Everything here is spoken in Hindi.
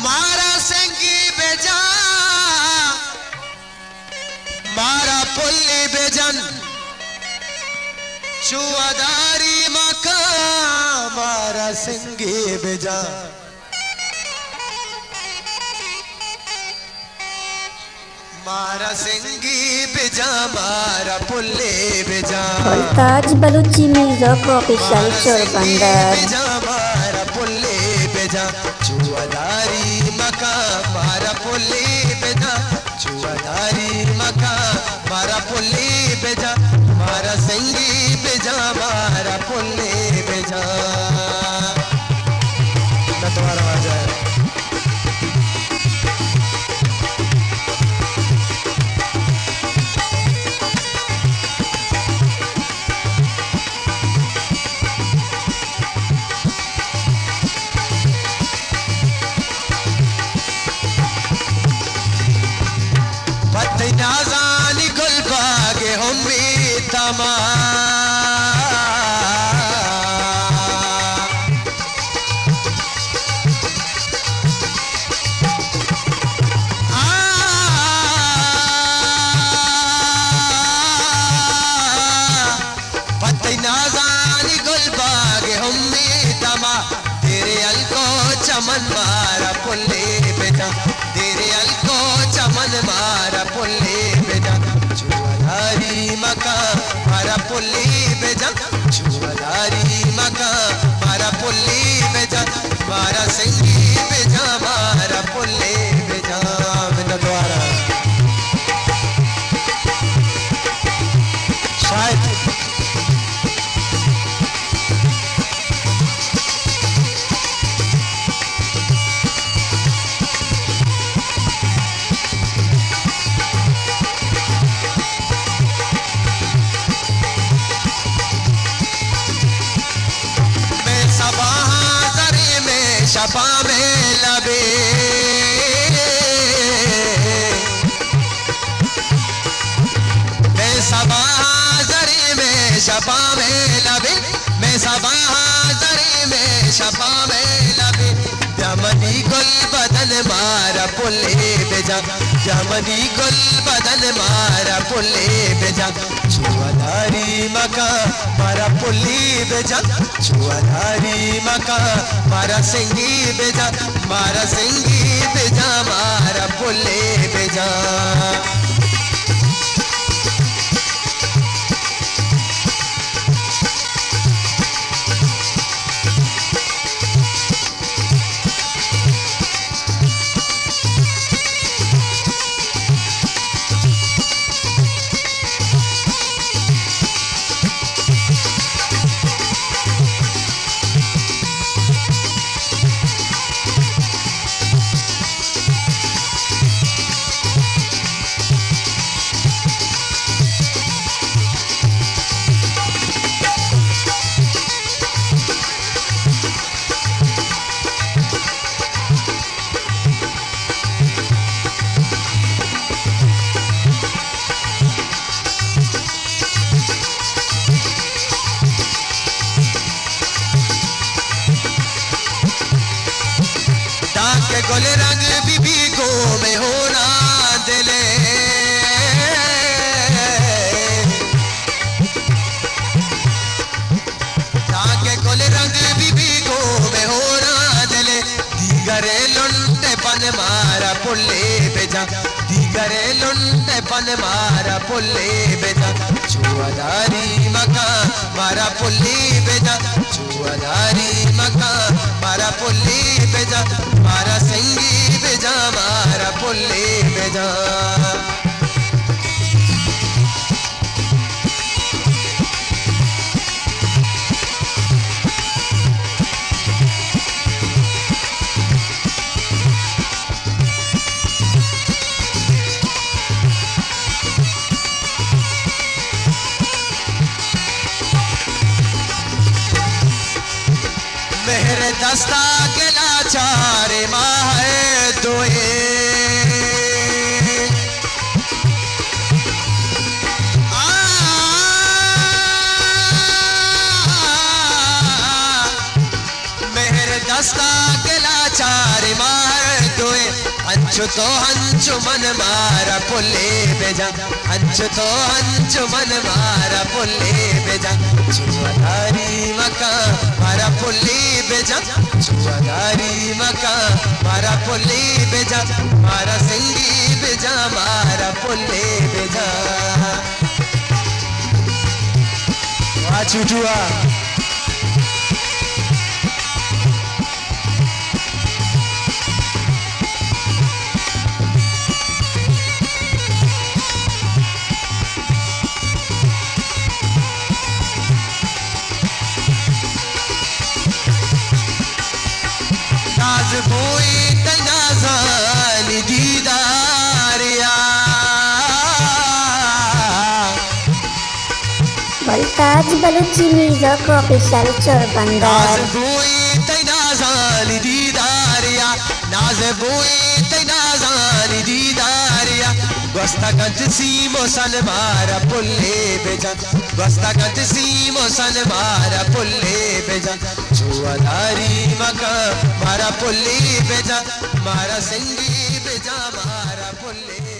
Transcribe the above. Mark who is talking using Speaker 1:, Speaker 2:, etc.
Speaker 1: मारा सेंगी बेजा मारा पुल्ली बेजन चुआदारी मका मारा सेंगी बेजा मारा सिंगी बेजा मारा पुल्ले बेजा
Speaker 2: Voltage Baluchi Music Official Chorbandar
Speaker 1: बेजा मारा पुल्ले बेजा चुआदारी मका मारा पुल्ले बेजा चुआदारी मका मारा पुल्ले बेजा मारा सिंगी बेजा मारा पुल्ले बेजा ना तुम्हारा आवाज है नाज़ानी गुल बागे हुम्मी तमा पत्ती नाज़ानी गुल बागे हुम्मी तमा तेरे अलको चमन मारा पुल्ले बेटा तेरे अलको चमन मारा पुल्ले बेजा चुआदारी मका मारा पुल्ली बेजा चुआदारी मका मारा पुल्ली बेजा मारा सिंगी बेजा मारा पुल्ले बेजा बिना द्वारा शायद शपा में लबे मैं सबा जरी में शपा में लबे मैं सबा जरी में शपा में लबे जमनी गुल बदन मारा पुल्ले बेजा जमनी गुल बदन मारा पुल्ले बेजा चुआदारी मका मारा पुल्ली बेजा चुआदारी मका मारा सिंगी बेजा मारा सिंगी बेजा मारा पुल्ले बेजा गुल रंग बीबी को में होना दिले ताके गुल रंग बीबी को में होना दिले दीगरे लुंटे पन मारा पुल्ले बेजा दीगरे लुंटे पन मारा पुल्ले बेजा चुआदारी मका मारा पुल्ली बेजा चुआदारी मका मारा पुल्ली बेजा मारा सिंगी बेजा मारा पुल्ली बेजा मेरे दस्ता के लाचारे माह दोए मेरे दस्ता के लाचारे चारे मार दोए हंचु तो हंचु मन मारा पुल्ले बेजा हंचु तो हंचु मन मारा पुल्ले बेजा छुआदारी मका मारा पुल्ले बेजा छुआदारी मका मारा पुल्ले बेजा मारा सिंगी बेजा मारा पुल्ले बेजा वाह छुटुआ बोई तनाज़ानी दीदारिया
Speaker 2: मुल्ताज बलूची म्यूजिक ऑफिशियल चोरबंदर
Speaker 1: बोई तनाज़ानी दीदारिया नाज बोई तनाज़ानी दीदारिया गस्तगंज सीमो सन मारा पुल्ले बेजा गस्तगंज सीमो सन मारा पुल्ले बेजा छुआदारी मका मारा पुल्ले बेजा मारा सिंगी बेजा मारा पुल्ले